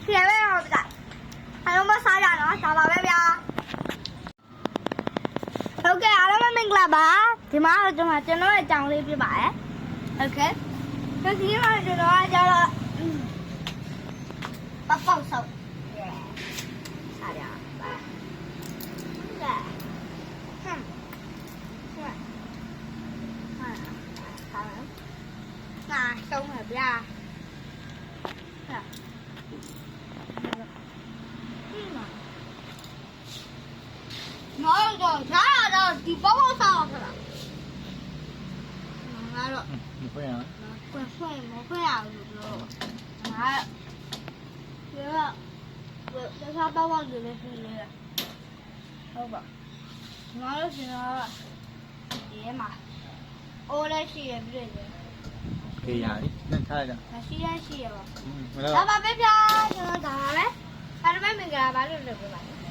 ဒီပဲဟုတ်ပြီအားလုံးမစားကြနော်ဒါပါပဲဗျာဟုတ်ကဲ့အားလုံးမင်္ဂလာပါဒီမှာကျွန်တော်ရဲ့အကြောင်းလေးပြပါရယ်โอเคဒီမှာကျွန်တော်ကကျတော့ပေါက်ဆောက်စားရပါကဲဟမ်ဆုံးပါဗျာနော်တော့ရှားတော့ဒီပေါက်ဆောက်ဆိုတာငါတော့မဖွင့်ရဖွင့်မဖွင့်ရဘူးလို့ငါဒါကပေါက်တွေလည်းဖြစ်နေတယ်ဟုတ်ပါငါတို့ရှင်တော့ဒီမှာအိုးလည်းရှိရပြည့်တယ်ခေရည်နဲ့ထားကြမရှိရပါဒါပါပဲဗျာကျွန်တော်ဒါပါပဲအားလုံးမင်္ဂလာပါလို့လုပ်ပေးပါမယ်